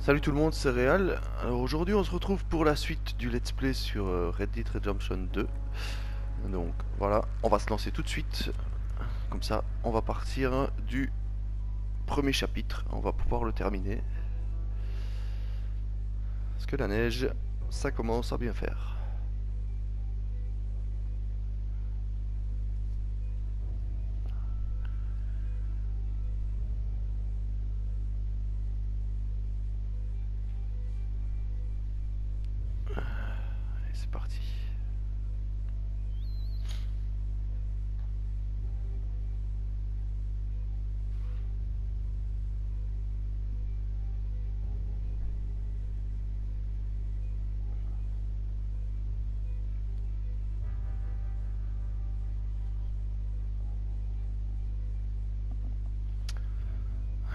Salut tout le monde, c'est Réal. Alors aujourd'hui on se retrouve pour la suite du let's play sur Red Dead Redemption 2. Donc voilà, on va se lancer tout de suite. Comme ça, on va partir du premier chapitre. On va pouvoir le terminer. Parce que la neige, ça commence à bien faire. Allez, c'est parti.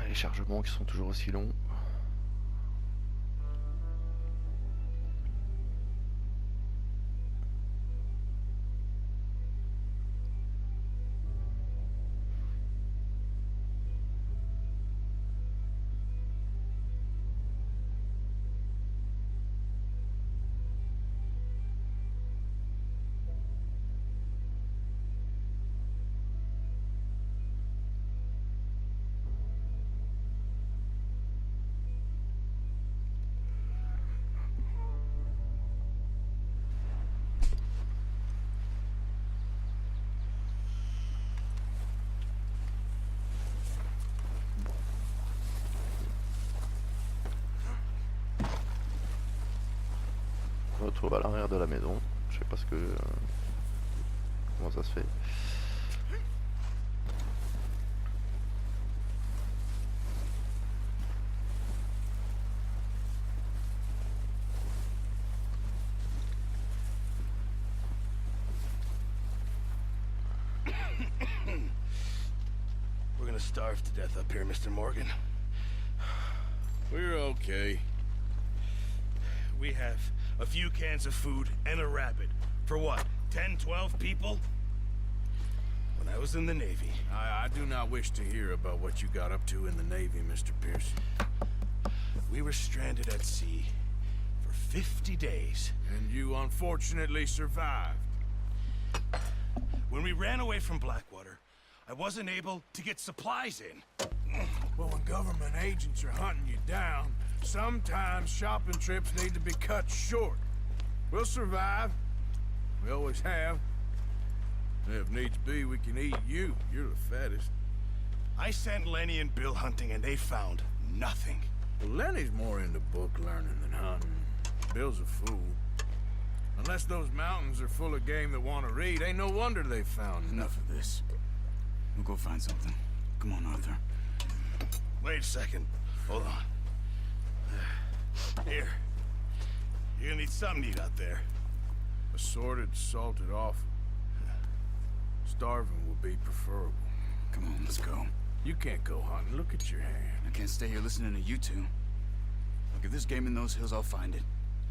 Les chargements qui sont toujours aussi longs. Je me retrouve à l'arrière de la maison. Je sais pas ce que... comment ça se fait. We're gonna starve to death up here, Mr. Morgan. We're okay. We have a few cans of food and a rabbit. For what, 10, 12 people? When I was in the Navy. I do not wish to hear about what you got up to in the Navy, Mr. Pierce. We were stranded at sea for 50 days. And you unfortunately survived. When we ran away from Blackwater, I wasn't able to get supplies in. Well, when government agents are hunting you down, sometimes shopping trips need to be cut short. We'll survive. We always have. If needs be, we can eat you. You're the fattest. I sent Lenny and Bill hunting and they found nothing. Well, Lenny's more into book learning than hunting. Bill's a fool. Unless those mountains are full of game that want to read, ain't no wonder they found Enough of this. We'll go find something. Come on, Arthur. Wait a second. Hold on. Here. You're gonna need something to eat out there. Assorted, salted offal. Starving will be preferable. Come on, let's go. You can't go hunting. Look at your hand. I can't stay here listening to you two. Look, if there's game in those hills, I'll find it.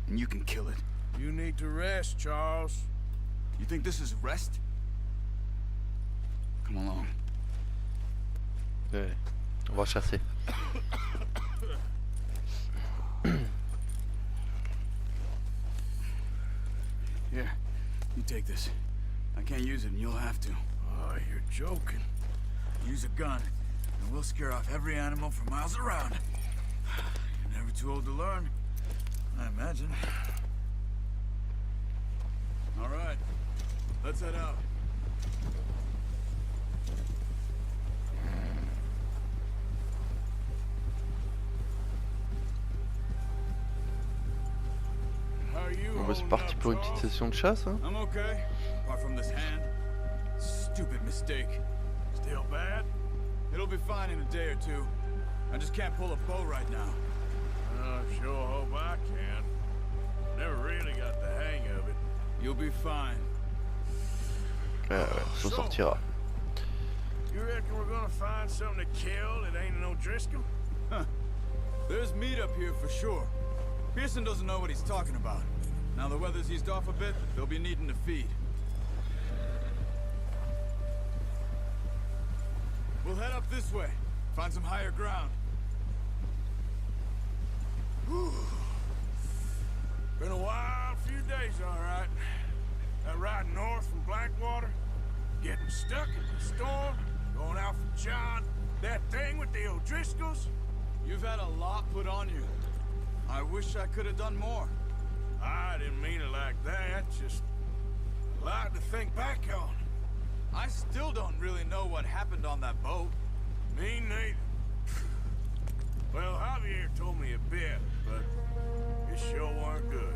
And you can kill it. You need to rest, Charles. You think this is rest? Come along. Ouais. On va chasser. Here, you take this. I can't use it, and you'll have to. Oh, you're joking. Use a gun, and we'll scare off every animal for miles around. You're never too old to learn, I imagine. All right, let's head out. How are you On va se holding partir up, pour une petite Charles? session de chasse. Hein. I'm okay, apart from this hand. Stupid mistake. Still bad? It'll be fine in a day or two. I just can't pull a bow right now. I sure hope I can. Never really got the hang of it. You'll be fine. Ouais, ça sortira. You reckon we're gonna find something to kill that ain't no Driscoll? Huh. There's meat up here for sure. Pearson doesn't know what he's talking about. Now the weather's eased off a bit, they'll be needing to feed. We'll head up this way. Find some higher ground. Been a wild few days, all right. That ride north from Blackwater, getting stuck in the storm, going out from John, that thing with the O'Driscolls. You've had a lot put on you. I wish I could have done more. I didn't mean it like that, just a lot to think back on. I still don't really know what happened on that boat. Me neither. Well, Javier told me a bit, but it sure weren't good.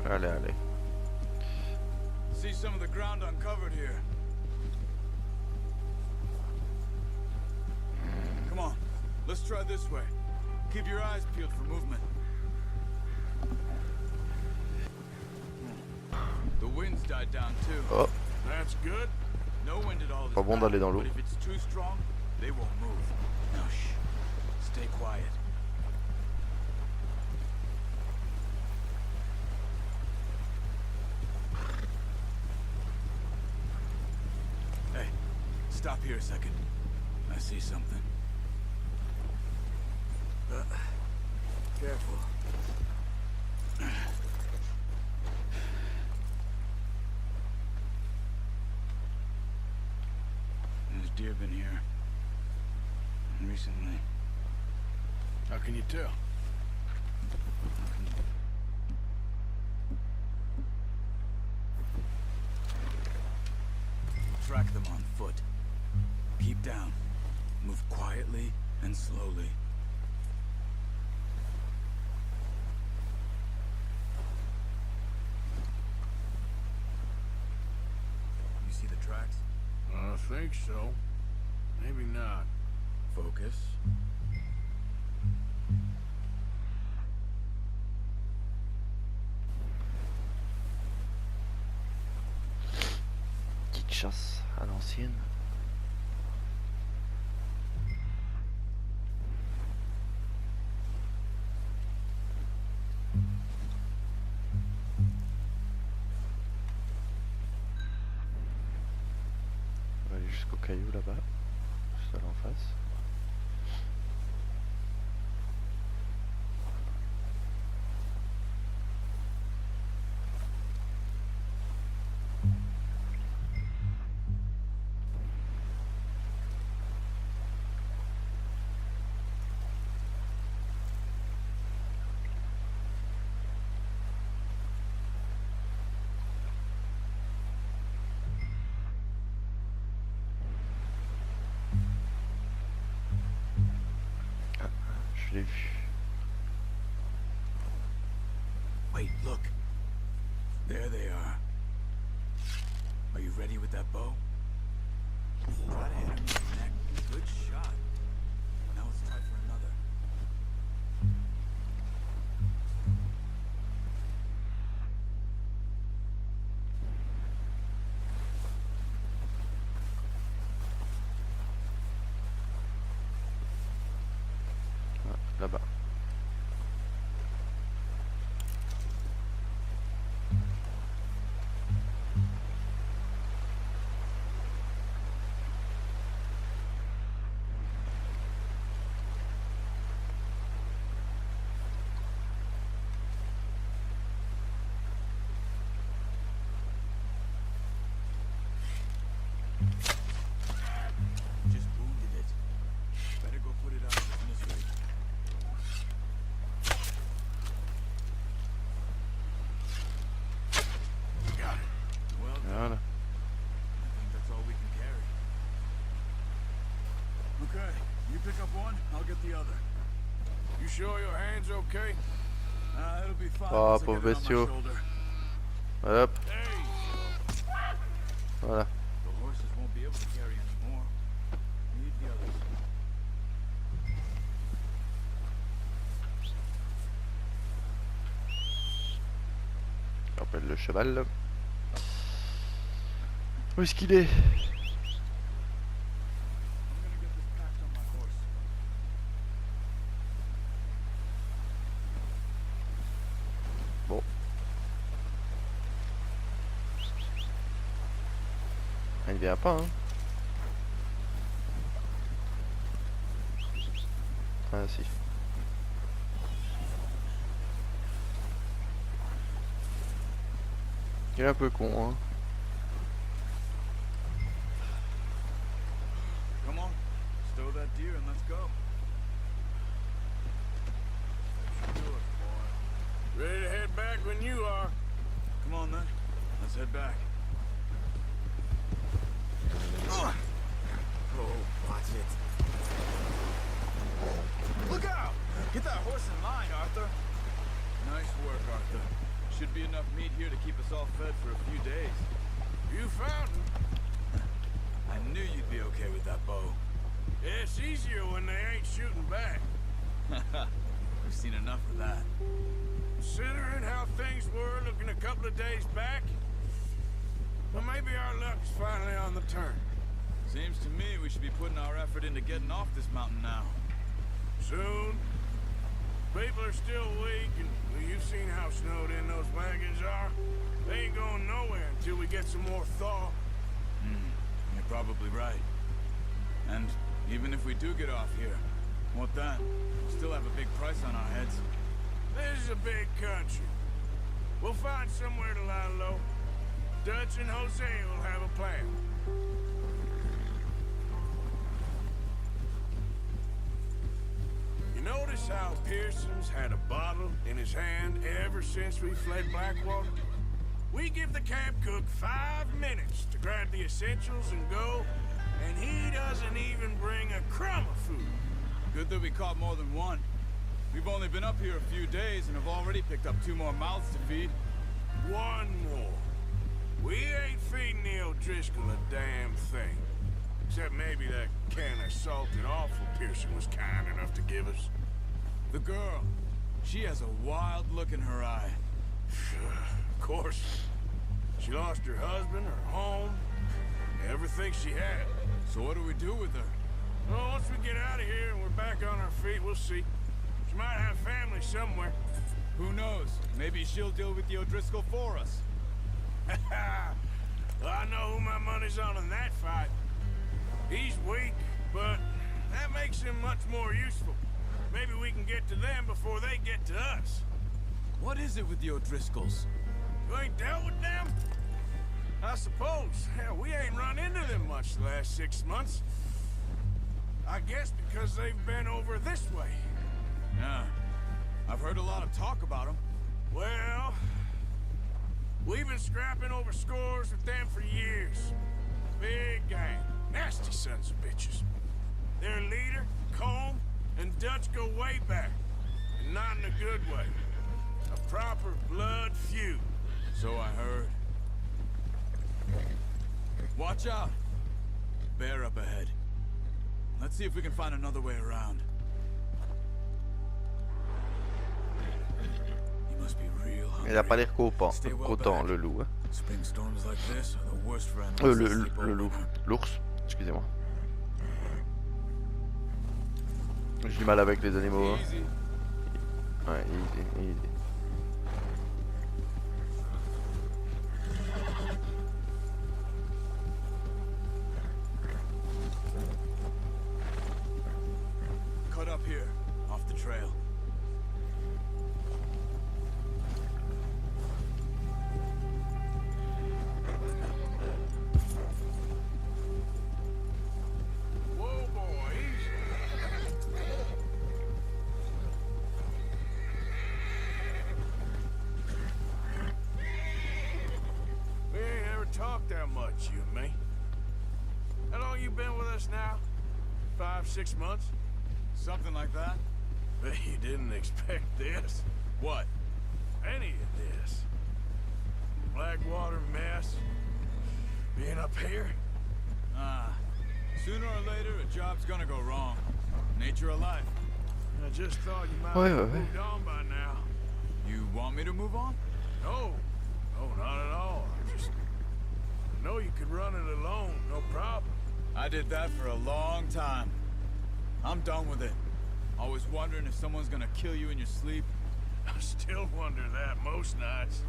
Allez, allez. See some of the ground uncovered here. Come on, let's try this way. Keep your eyes peeled for movement. The wind's died down too. Oh, That's good. No wind at all this pas bon d'aller dans l'eau. but if it's too strong, they won't move. Now shh. Stay quiet. Hey, stop here a second. I see something. Careful. There's deer been here recently. How can you tell? Track them on foot. Keep down. Move quietly and slowly. You see the tracks? I think so. Maybe not. Focus. Petite chasse à l'ancienne. On va aller jusqu'au caillou là-bas, juste là en face. Je l'ai vu. Wait, look. There they are. Are you ready with that bow? Try to hit him in the neck. Good shot. Now let's try for another. Ah, là-bas. Just wounded it. Better go put it out of its misery. Got it. Well done. Voilà. I think that's all we can carry. Okay, you pick up one, I'll get the other. You sure your hand's okay? It'll be fine. Oh, once I pauvre get it on my bestiau. shoulder. Hop, Hey, voilà. The horses won't be able to carry anymore. Need the others. J'appelle le cheval. Où est-ce qu'il est? I'm gonna get this packed on my horse. Bon. Il ne vient pas, hein. Ah si. Il est un peu con, hein. Come on, stow that deer and let's go. Let's do it, boy. ready to head back when you are. Come on then, let's head back. Oh, watch it. Look out! Get that horse in line, Arthur. Nice work, Arthur. Should be enough meat here to keep us all fed for a few days. You found him. I knew you'd be okay with that bow. Yeah, it's easier when they ain't shooting back. We've seen enough of that. Considering how things were looking a couple of days back, well, maybe our luck's finally on the turn. Seems to me we should be putting our effort into getting off this mountain now. Soon. People are still weak, and well, you've seen how snowed in those wagons are. They ain't going nowhere until we get some more thaw. You're probably right. And even if we do get off here, what then? We'll still have a big price on our heads. This is a big country. We'll find somewhere to lie low. Dutch and Jose will have a plan. You notice how Pearson's had a bottle in his hand ever since we fled Blackwater? We give the camp cook 5 minutes to grab the essentials and go, and he doesn't even bring a crumb of food. Good that we caught more than one. We've only been up here a few days and have already picked up 2 more mouths to feed. 1 more. We ain't feeding the O'Driscoll a damn thing. Except maybe that can of salted offal Pearson was kind enough to give us. The girl, she has a wild look in her eye. Of course. She lost her husband, her home, everything she had. So what do we do with her? Well, once we get out of here and we're back on our feet, we'll see. She might have family somewhere. Who knows? Maybe she'll deal with the O'Driscoll for us. Well, I know who my money's on in that fight. He's weak, but that makes him much more useful. Maybe we can get to them before they get to us. What is it with the O'Driscolls? You ain't dealt with them? I suppose. Hell, we ain't run into them much the last 6 months. I guess because they've been over this way. Yeah, I've heard a lot of talk about them. Well, we've been scrapping over scores with them for years. Big gang. Nasty sons of bitches. Their leader, Combe, and Dutch go way back. And not in a good way. A proper blood feud. So I heard. Watch out! Bear up ahead. Let's see if we can find another way around. He must be real hungry. Il a pas l'air Stay well content, back. le loup. Hein. Spring storms like this are the worst for animals that sleep Le loup. over. L'ours, excusez-moi. J'ai du mal avec les animaux. Hein. Easy. Ouais, easy. Cut up here, off the trail. Whoa, boys. We ain't ever talked that much, you and me. How long you been with us now? 5, 6 months? Something like that. Bet you didn't expect this. What? Any of this. Blackwater mess. Being up here. Sooner or later, a job's gonna go wrong. Nature of life. I just thought you might Ouais, have ouais, ouais. moved on by now. You want me to move on? No. No, not at all. I know you could run it alone, no problem. I did that for a long time. I'm done with it. Always wondering if someone's gonna kill you in your sleep. I still wonder that most nights.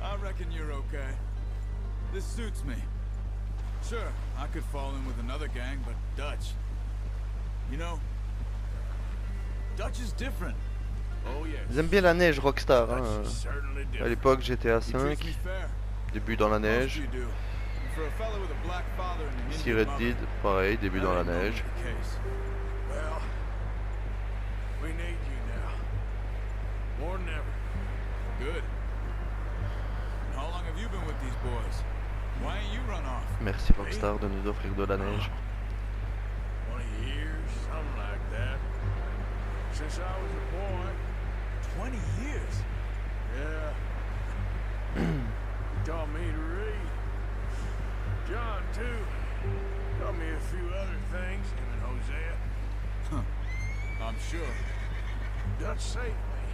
I reckon you're okay. This suits me. Sure, I could fall in with another gang, but Dutch... You know... Dutch is different. Oh yes. Ils aiment bien la neige, Rockstar. Hein. Dutch is certainly À different. l'époque, GTA He 5, treats me fair. début dans la Most neige. you do. And for a fella with a black father and an Ici Indian Red mother, Dead, pareil, début that dans la ain't normally neige. the case. Well, we need you now. More than ever. Good. And how long have you been with these boys? Why ain't you run off? Merci Rockstar de nous offrir de la neige. 20 years, something like that. Since I was a boy. 20 years? Yeah. He taught me to read. John, too. Taught me a few other things, him and Hosea. I'm sure. Dutch saved me.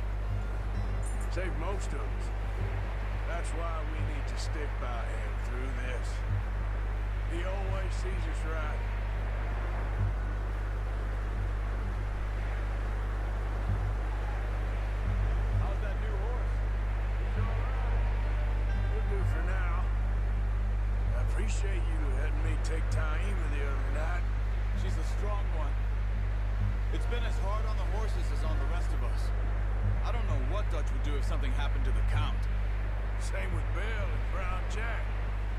Saved most of us. That's why we need to stick by him through this. He always sees us right. How's that new horse? He's all right. He'll do for now. I appreciate you letting me take Taima the other night. She's a strong one. It's been as hard on the horses as on the rest of us. I don't know what Dutch would do if something happened to the Count. Same with Bill and Brown Jack.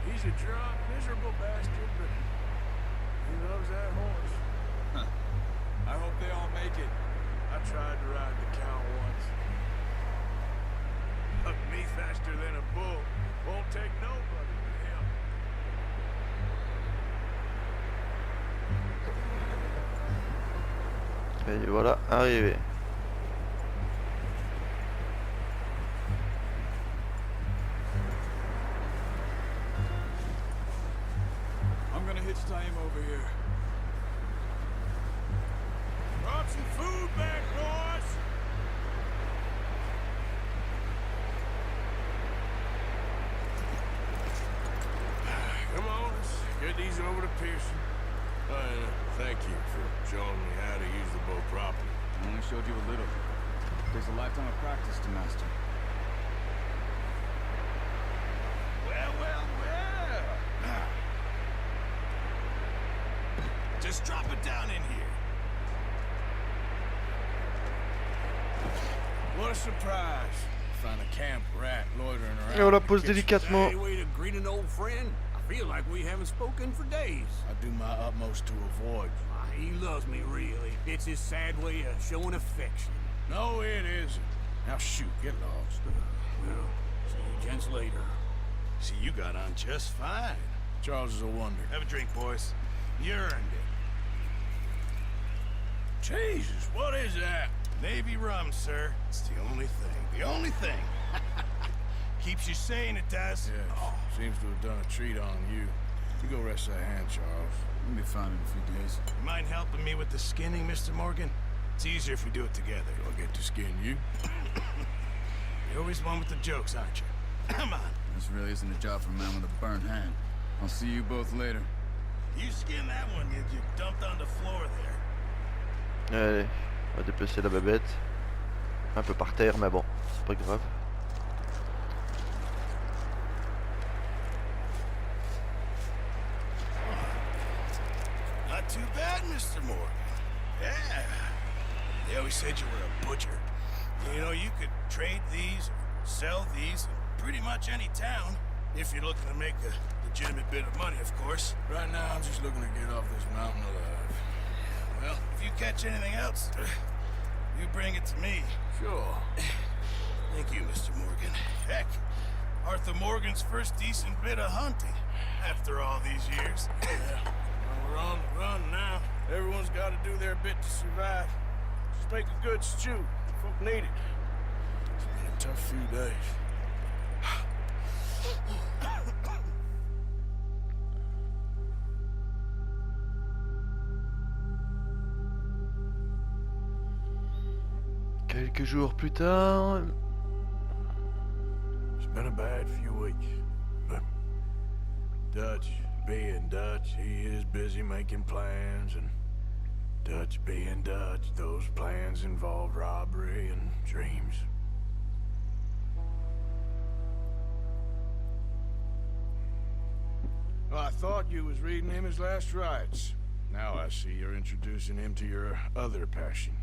He's a drunk, miserable bastard, but he loves that horse. I hope they all make it. I tried to ride the Count once. Hooked me faster than a bull. Won't take nobody but him. Et voilà, arrivé. I'm gonna hitch Taima over here. Brought some food back, boys. Come on, let's get these over to Pearson. Thank you for showing me how to use the bow properly. I only showed you a little. There's a lifetime of practice to master. Well, well, well. Just drop it down in here. What a surprise. Find a camp rat loitering around. Et on la the pose kitchen. délicatement. Any way to greet an old friend? I feel like we haven't spoken for days. I do my utmost to avoid. He loves me, really. It's his sad way of showing affection. No, it isn't. Now shoot, get lost. Well, see you gents later. See, you got on just fine. Charles is a wonder. Have a drink, boys. You earned it. Jesus, what is that? Navy rum, sir. It's the only thing. The only thing. Keeps you sane, it does. Yes, seems to have done a treat on you. You go rest that hand, Charles. We'll be fine in a few days. You mind helping me with the skinning, Mr. Morgan? It's easier if we do it together. Do I get to skin you? You're always one with the jokes, aren't you? Come on. This really isn't a job for a man with a burnt hand. I'll see you both later. You skin that one you dumped on the floor there. Allez, on va déplacer la bébête. Un peu par terre, mais bon, c'est pas grave. Not too bad, Mr. Morgan. Yeah. They always said you were a butcher. You know, you could trade these, or sell these, in pretty much any town, if you're looking to make a legitimate bit of money, of course. Right now, I'm just looking to get off this mountain alive. Well, if you catch anything else, you bring it to me. Sure. Thank you, Mr. Morgan. Heck, Arthur Morgan's first decent bit of hunting, after all these years. Yeah. Well, we're on the run now. Everyone's got to do their bit to survive. Just make a good stew. Folk need it. It's been a tough few days. Quelques jours plus tard... It's been a bad few weeks, but Dutch being Dutch, he is busy making plans, and Dutch being Dutch, those plans involve robbery and dreams. Well, I thought you was reading him his last rites. Now I see you're introducing him to your other passion.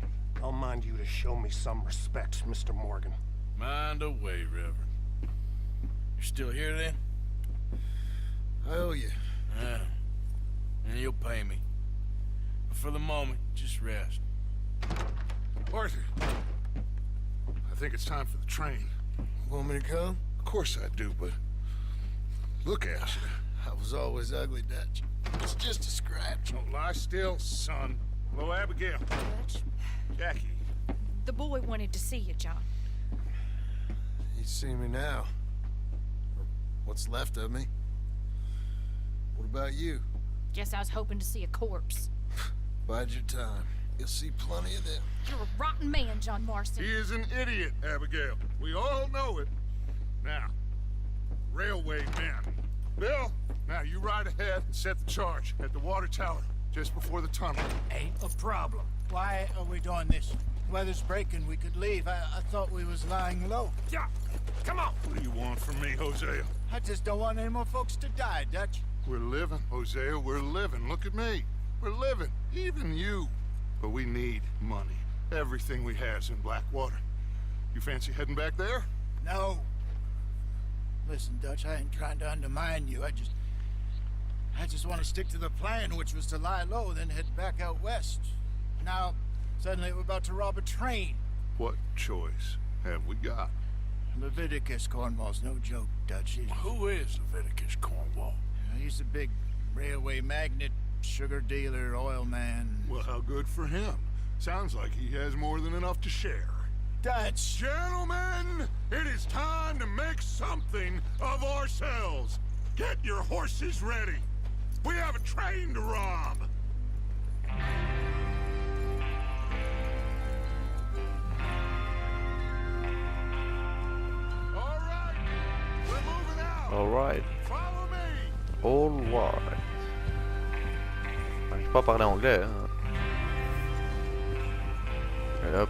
I'll mind you to show me some respect, Mr. Morgan. Mind away, Reverend. You're still here, then? I owe you. Yeah. And you'll pay me. But for the moment, just rest. Arthur, I think it's time for the train. Want me to come? Of course I do, but look at you. I was always ugly, Dutch. It's just a scratch. Don't lie still, son. Hello, Abigail. Dutch, Jackie. the boy wanted to see you, John. He'd see me now. Or what's left of me. What about you? Guess I was hoping to see a corpse. Bide your time. You'll see plenty of them. You're a rotten man, John Marston. He is an idiot, Abigail. We all know it. Now, railway men. Bill, now you ride ahead and set the charge at the water tower just before the tunnel. Ain't a problem. Why are we doing this? Weather's breaking, we could leave. I thought we was lying low. Yeah, come on. What do you want from me, Hosea? I just don't want any more folks to die, Dutch. We're living, Hosea, we're living. Look at me. We're living, even you. But we need money. Everything we has in Blackwater. You fancy heading back there? No. Listen, Dutch, I ain't trying to undermine you. I just want to stick to the plan, which was to lie low, then head back out west. Now, suddenly we're about to rob a train. What choice have we got? Leviticus Cornwall's no joke, Dutch. Who is Leviticus Cornwall? He's a big railway magnate, sugar dealer, oil man. Well, how good for him. Sounds like he has more than enough to share. Dutch! Gentlemen, it is time to make something of ourselves. Get your horses ready. We have a train to rob. All right, we're moving out. Alright. Follow me. Alright. J'arrive pas à parler anglais, hein. Et hop,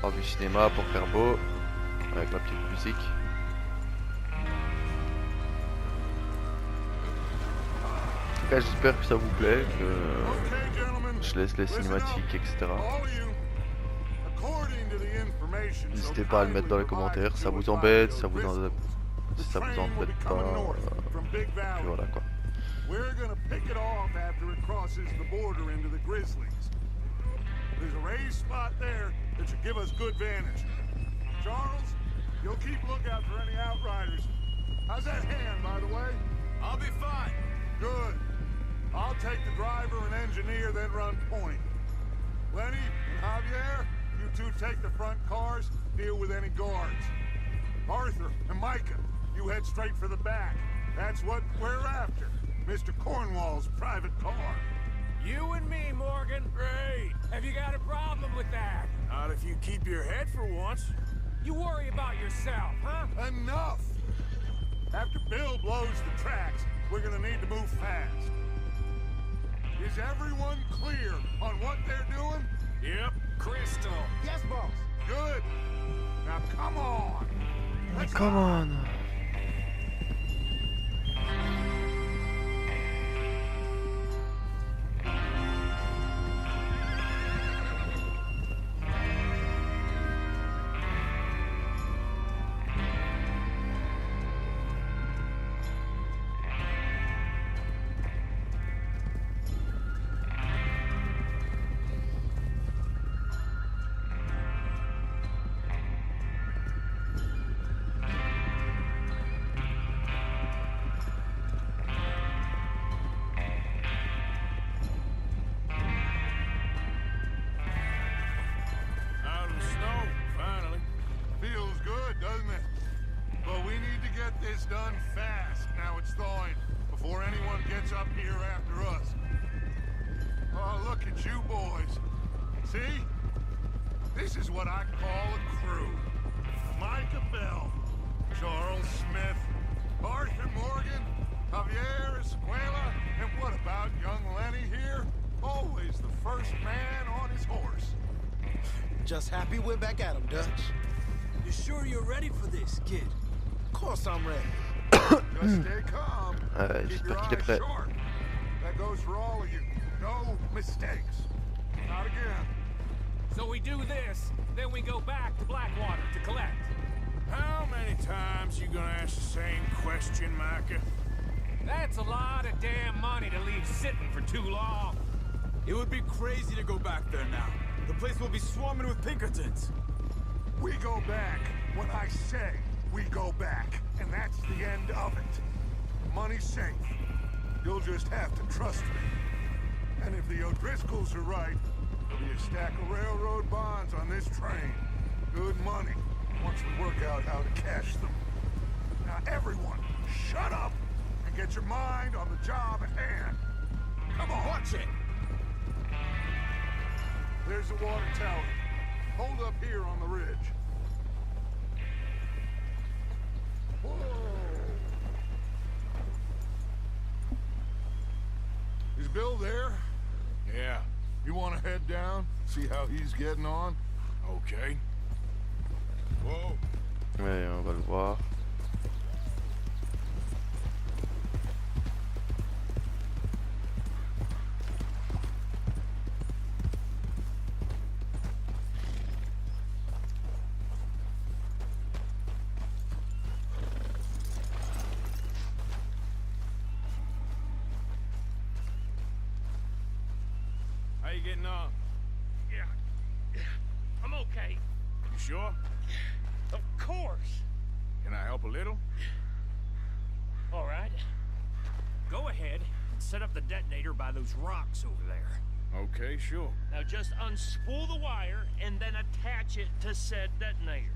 hors du cinéma pour faire beau, avec la petite musique. En tout cas, j'espère que ça vous plaît, que Okay, gentlemen. je laisse les Listen cinématiques, up. etc. All of you. According to the information so N'hésitez pas à le mettre dans les commentaires, ça vous embête, ça vous embête pas, puis voilà quoi. We're gonna pick it off after it crosses the border into the Grizzlies. There's a raised spot there that should give us good vantage. Charles, you'll keep lookout for any outriders. How's that hand, by the way? I'll be fine. Good. I'll take the driver and engineer, then run point. Lenny and Javier, you two take the front cars, deal with any guards. Arthur and Micah, you head straight for the back. That's what we're after. Mr. Cornwall's private car. You and me, Morgan. Great. Have you got a problem with that? Not if you keep your head for once. You worry about yourself, huh? Enough! After Bill blows the tracks, we're gonna need to move fast. Is everyone clear on what they're doing? Yep. Crystal. Yes, boss. Good. Now come on. Let's Come on. What's up here after us? Oh, look at you boys. See? This is what I call a crew. Micah Bell, Charles Smith, Arthur Morgan, Javier Escuela, and what about young Lenny here? Always the first man on his horse. Just happy we're back at him, Dutch. You sure you're ready for this, kid? Of course I'm ready. Just stay calm. Keep your J'espère qu'il est eyes prêt. sharp. That goes for all of you. No mistakes. Not again. So we do this, then we go back to Blackwater to collect. How many times you gonna ask the same question, Micah? That's a lot of damn money to leave sitting for too long. It would be crazy to go back there now. The place will be swarming with Pinkertons. We go back when I say we go back, and that's the end of it. Money's safe. You'll just have to trust me. And if the O'Driscolls are right, there'll be a stack of railroad bonds on this train. Good money, once we work out how to cash them. Now everyone, shut up and get your mind on the job at hand. Come on. Watch it! There's the water tower. Hold up here on the ridge. Whoa! Is Bill there? Yeah. You want to head down, see how he's getting on? Okay. Whoa. Ouais, on va le voir. How you getting on? Yeah, I'm okay. You sure? Of course. Can I help a little? All right. Go ahead and set up the detonator by those rocks over there. Okay, sure. Now just unspool the wire and then attach it to said detonator.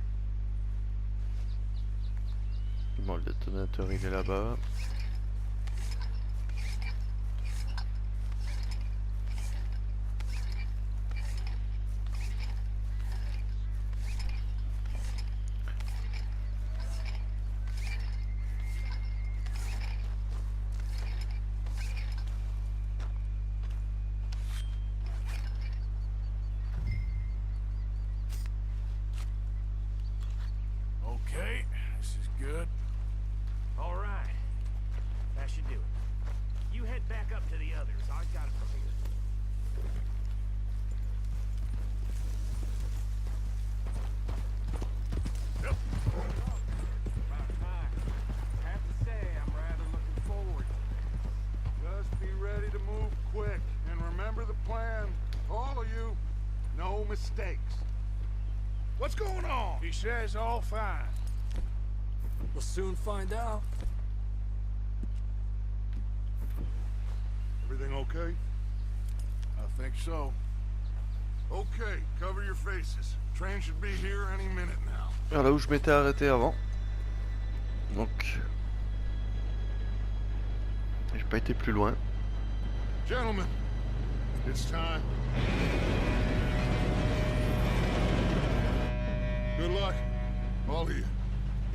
Bon, le détonateur il est là-bas. Okay, this is good. All right. That should do it. You head back up to the others. I've got it from here. Yep. About time. I have to say, I'm rather looking forward. Just be ready to move quick, and remember the plan. All of you, no mistakes. What's going on? He says all fine. We'll soon find out. Everything okay? I think so. Okay, cover your faces. Train should be here any minute now. Vers là où je m'étais arrêté avant. Donc, j'ai pas été plus loin. Gentlemen, it's time. Good luck, all of you.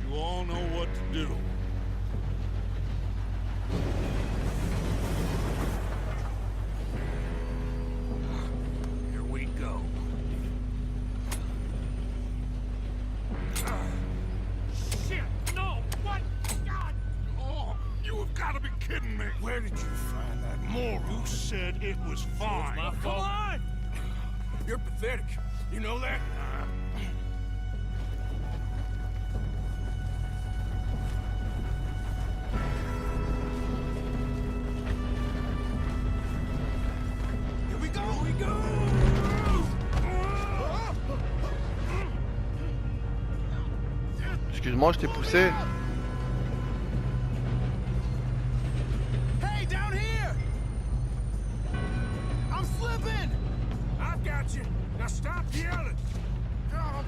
You all know what to do. Here we go. Shit! No! What? God! Oh, you have got to be kidding me. Where did you find that moron? You said it was fine. My Come fault. on! You're pathetic. You know that? Here we go! Here we go! Excuse-moi, je t'ai poussé. Hey, down here! I'm slipping! I've got you. Now stop yelling. Oh,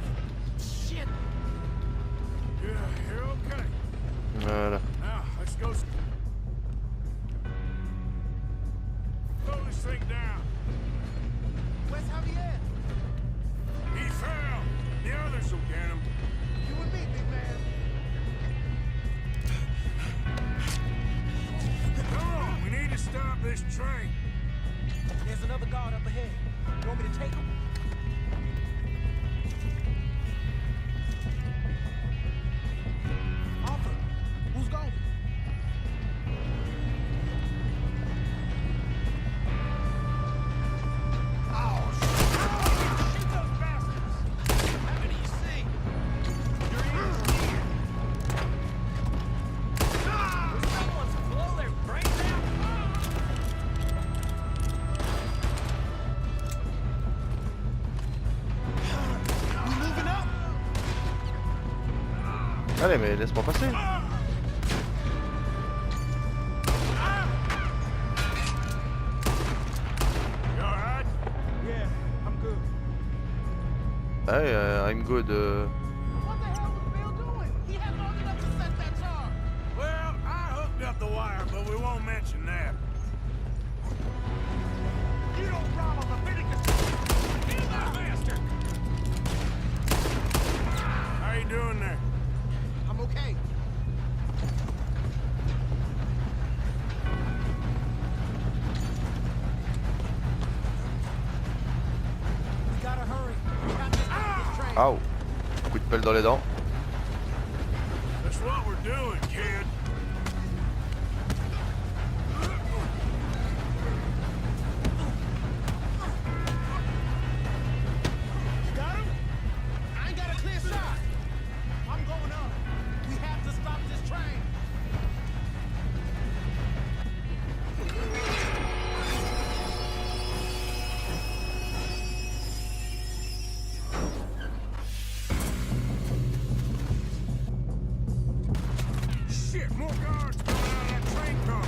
shit! You're okay. Voilà. Now, let's go. thing down. Where's Javier? He fell. The others will get him. You and me, big man. Come on, we need to stop this train. There's another guard up ahead. You want me to take him? Arthur, who's going? Allez, mais laisse-moi passer. Hey, I'm good. What the hell was Bill doing? He had long enough to set that charge. Well, I hooked up the wire, but we won't mention that. You don't rob a Leviticus. Kill that bastard. How you doing there? I'm okay. We gotta hurry. We got this train. Au. Coup de pelle dans les dents. That's what we're doing, kid. You got him? I ain't got a clear shot. I'm going up. We have to stop this train. Shit, more guards coming out of that train car.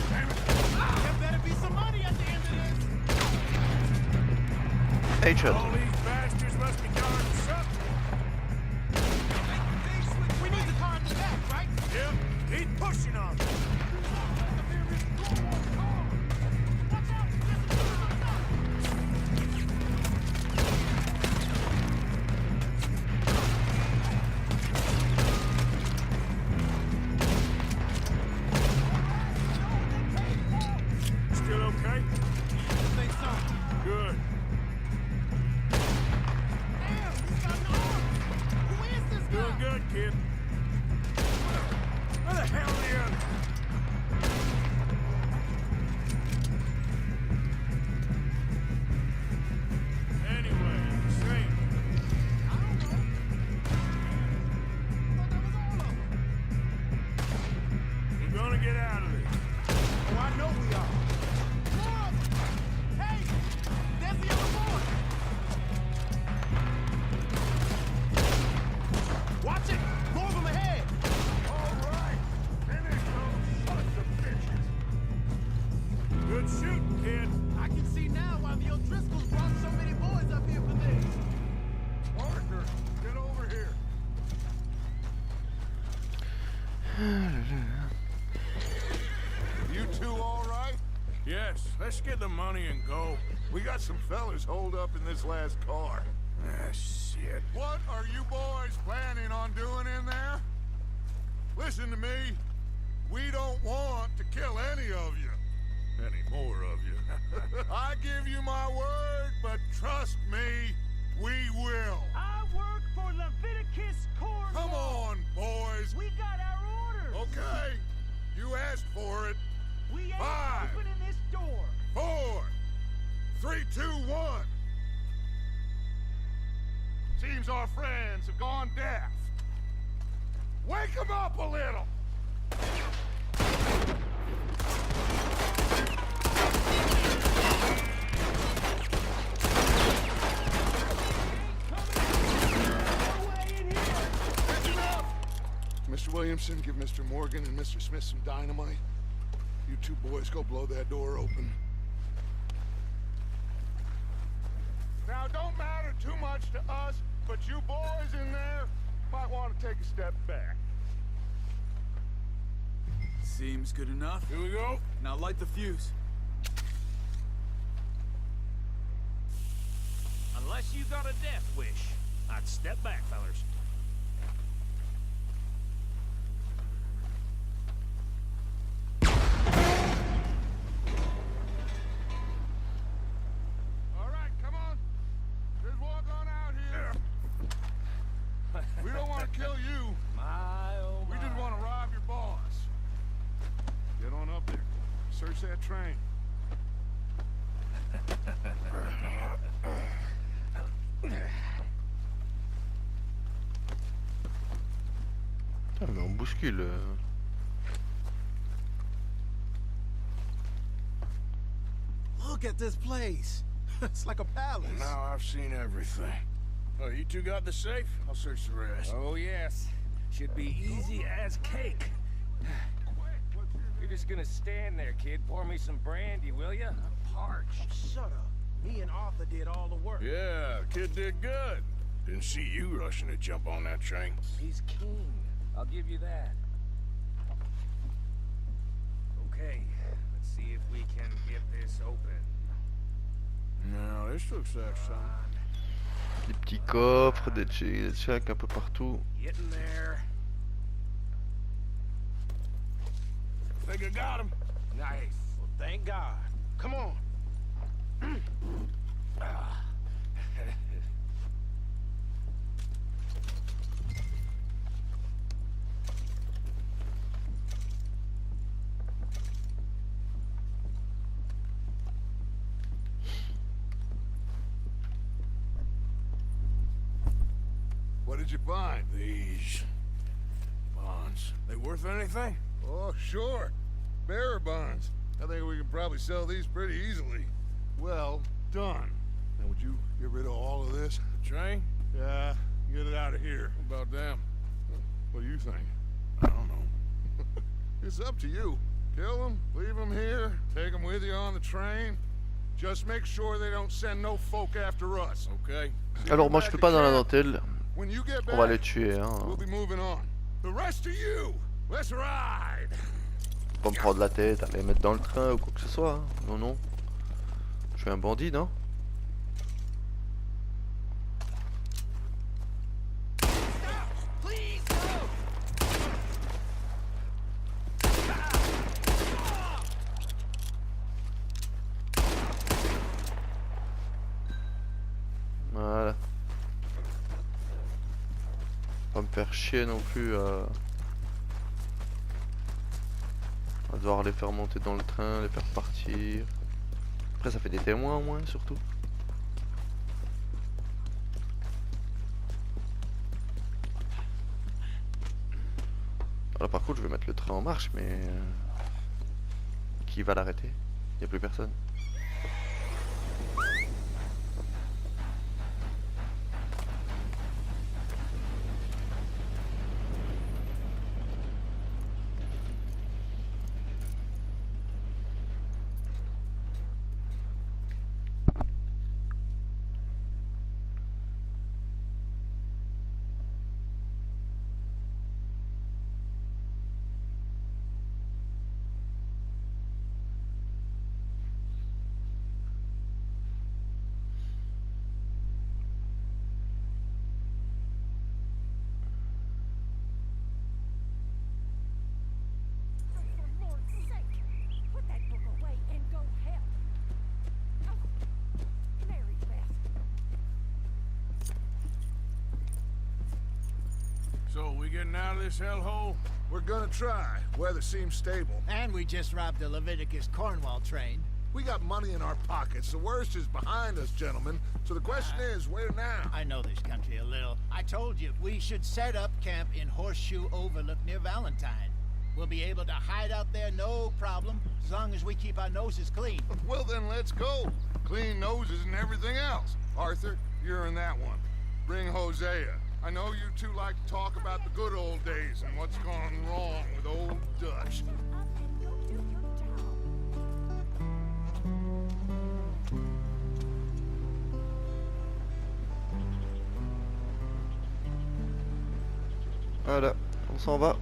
Damn it. There better be some money at the end of this. Headshot. All these bastards must be guarding something. We need the car in the back, right? Yep, he's pushing on me. Still okay? I think so. Good. Damn, he's got an arm. Who is this guy? Doing good, kid. Where the hell are the others? Anyway, say, I don't know. I thought that was all of them. we're gonna get out of this. Oh, I know we are. Look! Hey! There's the other boy! Watch it! More of them ahead! All right. Finish those sons of bitches. Good shooting, kid. I can see now why the O'Driscolls brought so many boys up here for this. Arthur, get over here. You two all right? Yes, let's get the money and go. We got some fellas holed up in this last car. Ah, shit. What are you boys planning on doing in there? Listen to me. We don't want to kill any of you. Any more of you. I give you my word, but trust me, we will. I work for Leviticus Corps. Come on, boys. We got our orders. Okay. You asked for it. We ain't 5, opening this door. 4, 3, 2, 1. Seems our friends have gone deaf. Wake them up a little. That's enough. Mr. Williamson, give Mr. Morgan and Mr. Smith some dynamite. You two boys go blow that door open. Now, don't matter too much to us, but you boys in there might want to take a step back. Seems good enough. Here we go. Now light the fuse. Unless you got a death wish, I'd step back, fellers. All right, come on. Just walk on out here. We don't want to kill you. My, oh We just want to rob your boss. Get on up there. Search that train. Putain, mais on bouscule. Look at this place. It's like a palace. Now I've seen everything. Oh, you two got the safe? I'll search the rest. Oh, yes. Should be easy as cake. You're just gonna stand there, kid. Pour me some brandy, will ya? I'm parched. Shut up. Me and Arthur did all the work. Yeah, kid did good. Didn't see you rushing to jump on that train. He's king. I'll give you that. Okay, let's see if we can get this open. No, this looks like something. Des petits coffres, des checks un peu partout. Getting there. Think I got him. Nice. Well, thank God. Come on. What did you find? These bonds. They worth anything? Oh, sure. Bearer bonds. I think we can probably sell these pretty easily. Well done. Now, would you get rid of all of this? The train? Yeah, get it out of here. What about them? What do you think? I don't know. It's up to you. Kill them, leave them here, take them with you on the train. Just make sure they don't send no folk after us, okay? Alors moi je peux pas dans la dentelle. When you get On va back, les tuer hein. we'll be moving on. The rest of you, let's ride. Pas me prendre la tête, aller mettre dans le train ou quoi que ce soit. Hein. Non non. Je suis un bandit non? Voilà. Pas me faire chier non plus à devoir les faire monter dans le train, les faire partir. Après ça fait des témoins au moins surtout. Alors par contre je vais mettre le train en marche mais qui va l'arrêter? Il n'y a plus personne. For Lord's sake, put that book away and go help. Oh, Mary Beth. So, we getting out of this hellhole? We're gonna try. Weather seems stable. And we just robbed the Leviticus Cornwall train. We got money in our pockets. The worst is behind us, gentlemen. So the question is, where now? I know this country a little. I told you, we should set up camp in Horseshoe Overlook near Valentine. We'll be able to hide out there no problem, as long as we keep our noses clean. Well, then let's go. Clean noses and everything else. Arthur, you're in that one. Bring Hosea. I know you two like to talk about the good old days and what's gone wrong with old Dutch. Up and go do your job. Voilà, on s'en va.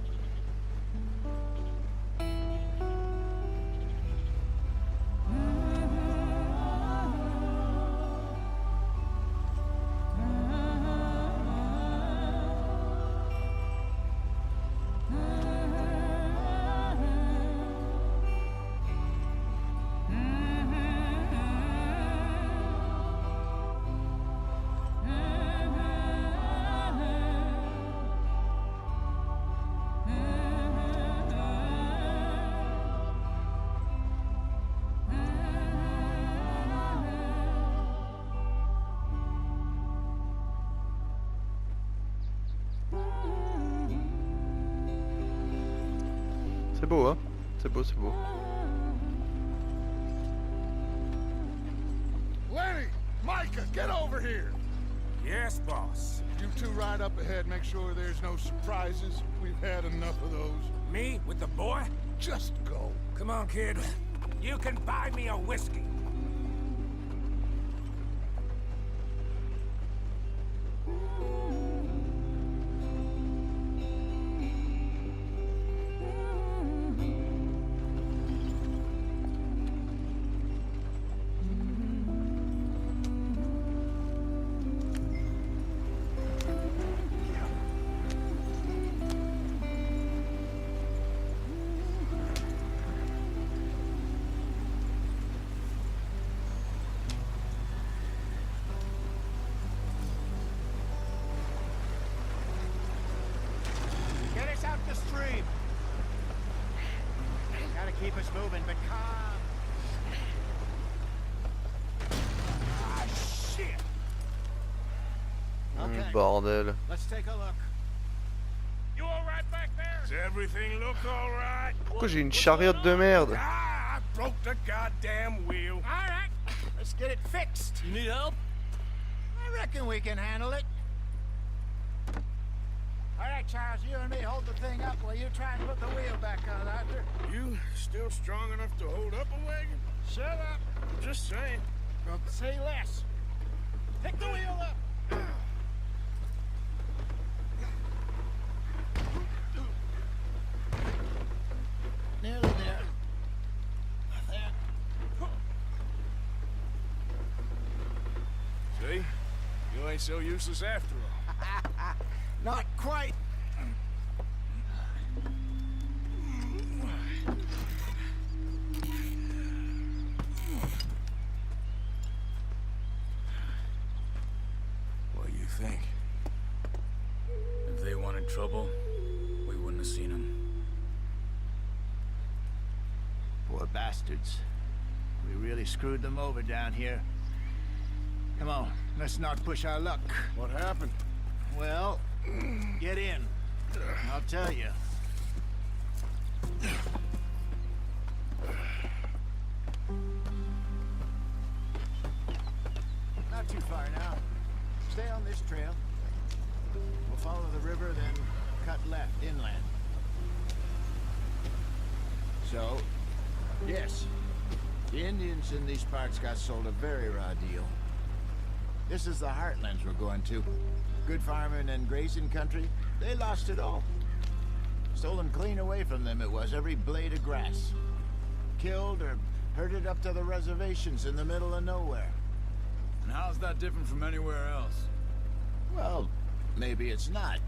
C'est beau, hein? C'est beau, c'est beau. Lenny! Micah, get over here! Yes, boss. You two ride up ahead, make sure there's no surprises. We've had enough of those. Me with the boy? Just go. Come on, kid. You can buy me a whiskey. Get us out the stream. Gotta keep us moving, but calm. Ah, shit. Okay, Bordel. let's take a look. You all right back there? Does everything look all right? Pourquoi j'ai une chariote de merde? Ah, I broke the goddamn wheel. All right, let's get it fixed. You need help? I reckon we can handle it. All right, Charles, you and me hold the thing up while you try and put the wheel back on, Arthur. You still strong enough to hold up a wagon? Shut up. I'm just saying. Well, say less. Pick the wheel up. Nearly there. There. See? You ain't so useless after all. Not quite. What do you think? If they wanted trouble, we wouldn't have seen them. Poor bastards. We really screwed them over down here. Come on, let's not push our luck. What happened? Well, get in. I'll tell you. Not too far now. Stay on this trail. We'll follow the river, then cut left inland. So, yes, the Indians in these parts got sold a very raw deal. This is the heartlands we're going to. Good farming and grazing country, they lost it all. Stolen clean away from them it was, every blade of grass. Killed or herded up to the reservations in the middle of nowhere. And how's that different from anywhere else? Well, maybe it's not.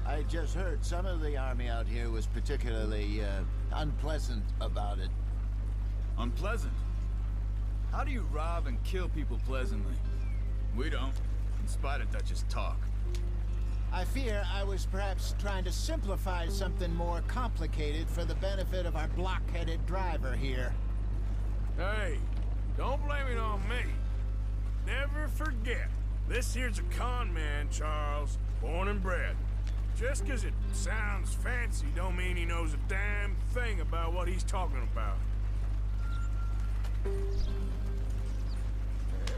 I just heard some of the army out here was particularly, unpleasant about it. Unpleasant? How do you rob and kill people pleasantly? We don't, in spite of Dutch's talk. I fear I was perhaps trying to simplify something more complicated for the benefit of our block-headed driver here. Hey, don't blame it on me. Never forget, this here's a con man, Charles, born and bred. Just 'cause it sounds fancy don't mean he knows a damn thing about what he's talking about.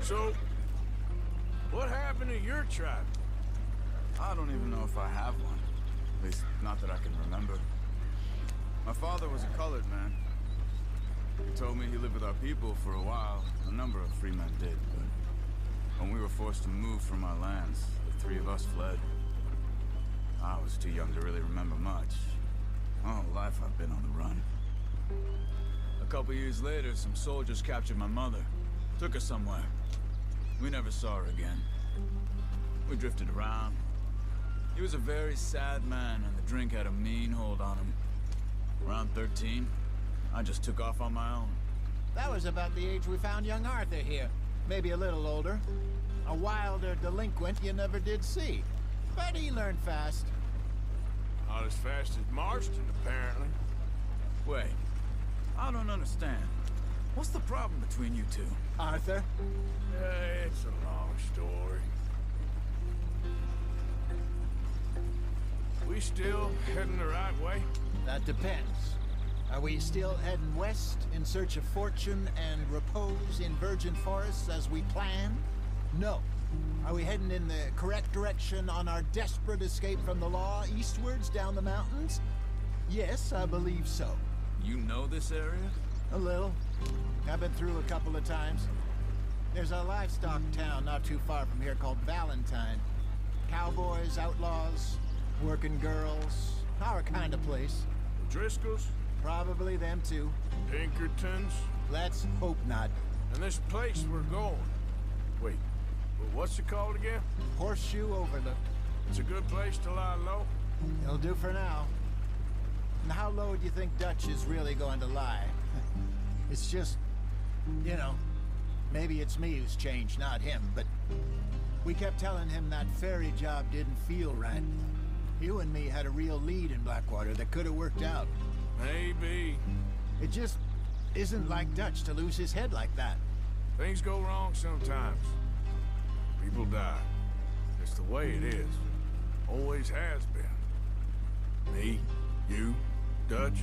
So, what happened to your tribe? I don't even know if I have one. At least, not that I can remember. My father was a colored man. He told me he lived with our people for a while. A number of free men did, but when we were forced to move from our lands, the three of us fled. I was too young to really remember much. My whole life I've been on the run. A couple years later, some soldiers captured my mother. Took her somewhere. We never saw her again. We drifted around. He was a very sad man, and the drink had a mean hold on him. Around 13, I just took off on my own. That was about the age we found young Arthur here. Maybe a little older. A wilder delinquent you never did see. But he learned fast. Not as fast as Marston, apparently. Wait, I don't understand. What's the problem between you two? Arthur? It's a long story. We still heading the right way? That depends. Are we still heading west in search of fortune and repose in virgin forests as we planned? No. Are we heading in the correct direction on our desperate escape from the law eastwards down the mountains? Yes, I believe so. You know this area? A little. I've been through a couple of times. There's a livestock town not too far from here called Valentine. Cowboys, outlaws, working girls, our kind of place. Driscoll's? Probably them too. Pinkertons? Let's hope not. And this place we're going. Wait, well, what's it called again? Horseshoe Overlook. It's a good place to lie low? It'll do for now. And how low do you think Dutch is really going to lie? It's just, you know, maybe it's me who's changed, not him, but we kept telling him that ferry job didn't feel right. You and me had a real lead in Blackwater that could have worked out. Maybe. It just isn't like Dutch to lose his head like that. Things go wrong sometimes. People die. It's the way it is. Always has been. Me, you, Dutch.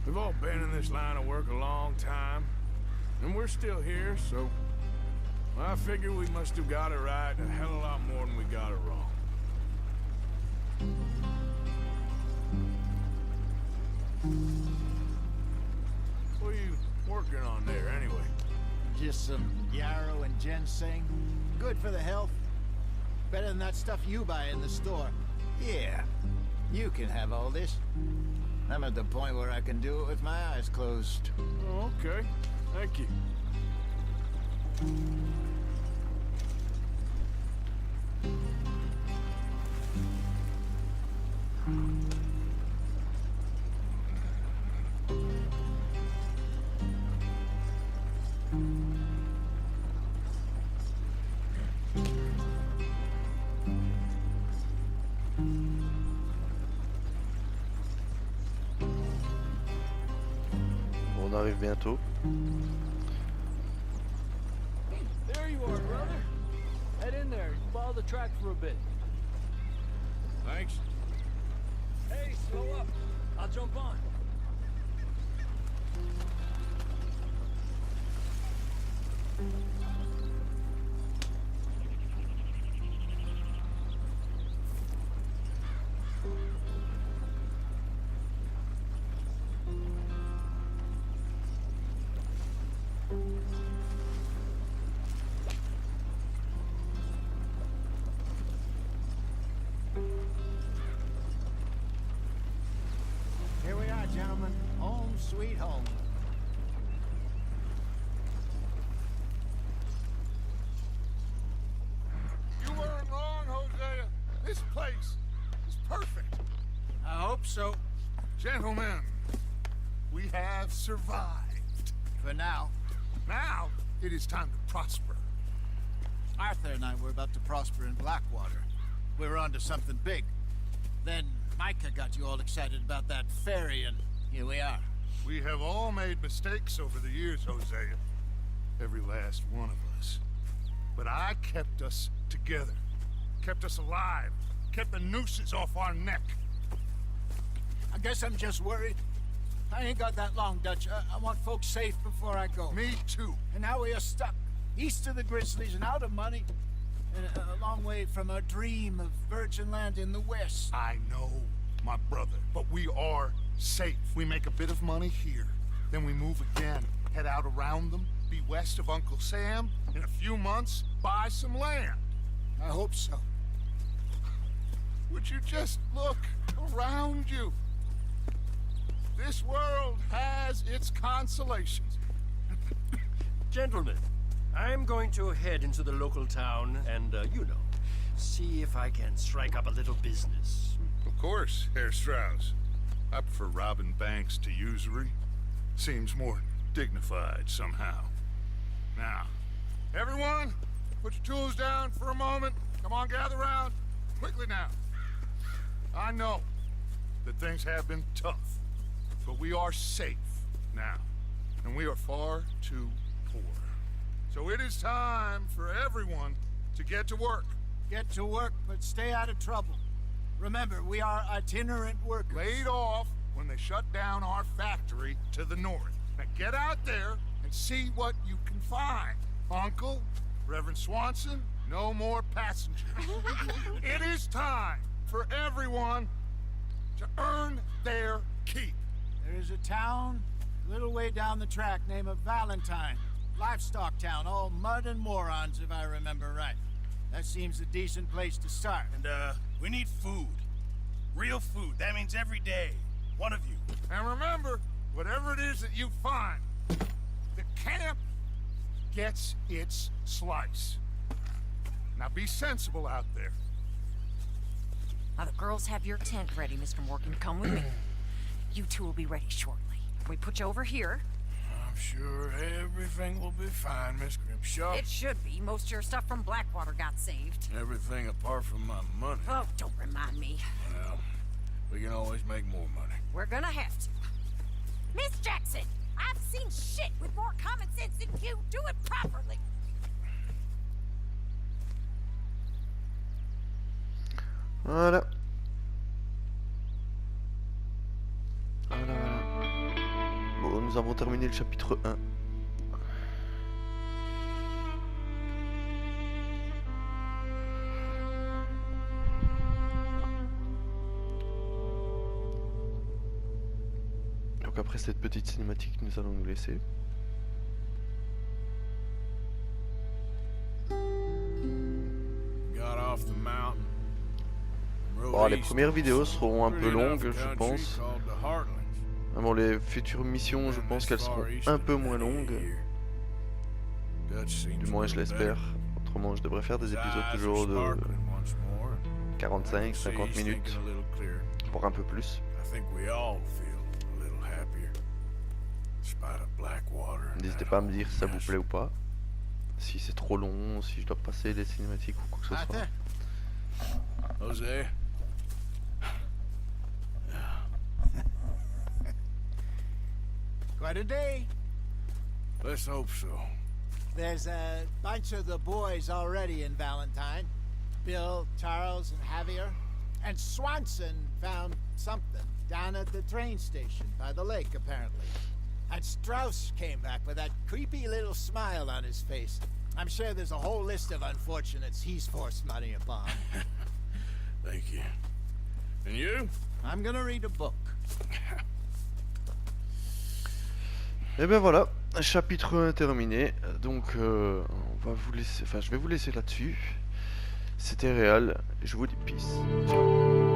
We've all been in this line of work a long time. And we're still here, so... I figure we must have got it right a hell of a lot more than we got it wrong. What are you working on there, anyway? Just some yarrow and ginseng. Good for the health. Better than that stuff you buy in the store. Yeah, you can have all this. I'm at the point where I can do it with my eyes closed. Oh, okay. Thank you. On arrive bientôt. There you are, brother. Head in there. Follow the track for a bit. Thanks. Hey, slow up. I'll jump on. Here we are, gentlemen. Home sweet home. You weren't wrong, Hosea. This place is perfect. I hope so. Gentlemen, we have survived. For now. Now, it is time to prosper. Arthur and I were about to prosper in Blackwater. We were onto something big. Then Micah got you all excited about that ferry, and here we are. We have all made mistakes over the years, Hosea. Every last one of us. But I kept us together. Kept us alive. Kept the nooses off our neck. I guess I'm just worried. I ain't got that long, Dutch. I want folks safe before I go. Me too. And now we are stuck, east of the Grizzlies and out of money, and a long way from our dream of virgin land in the west. I know, my brother, but we are safe. We make a bit of money here, then we move again, head out around them, be west of Uncle Sam, in a few months, buy some land. I hope so. Would you just look around you? This world has its consolations. Gentlemen, I'm going to head into the local town and, see if I can strike up a little business. Of course, Herr Strauss. I prefer robbing banks to usury. Seems more dignified somehow. Now, everyone, put your tools down for a moment. Come on, gather round. Quickly now. I know that things have been tough, but we are safe now, and we are far too poor. So it is time for everyone to get to work. Get to work, but stay out of trouble. Remember, we are itinerant workers. Laid off when they shut down our factory to the north. Now get out there and see what you can find. Uncle, Reverend Swanson, no more passengers. It is time for everyone to earn their keep. There is a town a little way down the track named Valentine. Livestock town, all mud and morons if I remember right. That seems a decent place to start. And, we need food. Real food. That means every day. One of you. And remember, whatever it is that you find, the camp gets its slice. Now be sensible out there. Now the girls have your tent ready, Mr. Morgan. Come with me. You two will be ready shortly. We put you over here. I'm sure everything will be fine, Miss Grimshaw. It should be. Most of your stuff from Blackwater got saved. Everything apart from my money. Oh, don't remind me. Well, we can always make more money. We're gonna have to. Miss Jackson, I've seen shit with more common sense than you. Do it properly. Voilà. Voilà. Bon, nous avons terminé le chapitre 1. Donc après cette petite cinématique, nous allons nous laisser. Got off the mountain. Bon, les premières vidéos seront un peu longues, je pense. Bon, les futures missions, je pense qu'elles seront un peu moins longues. Du moins, je l'espère. Autrement, je devrais faire des épisodes toujours de 45-50 minutes, voire un peu plus. N'hésitez pas à me dire si ça vous plaît ou pas. Si c'est trop long, si je dois passer les cinématiques ou quoi que ce soit. Jose. Quite a day. Let's hope so. There's a bunch of the boys already in Valentine. Bill, Charles, and Javier. And Swanson found something down at the train station by the lake, apparently. And Strauss came back with that creepy little smile on his face. I'm sure there's a whole list of unfortunates he's forced money upon. Thank you. And you? I'm gonna read a book. Et ben voilà, chapitre 1 terminé. Donc on va vous laisser, enfin je vais vous laisser là-dessus. C'était Réal, je vous dis peace. Ciao.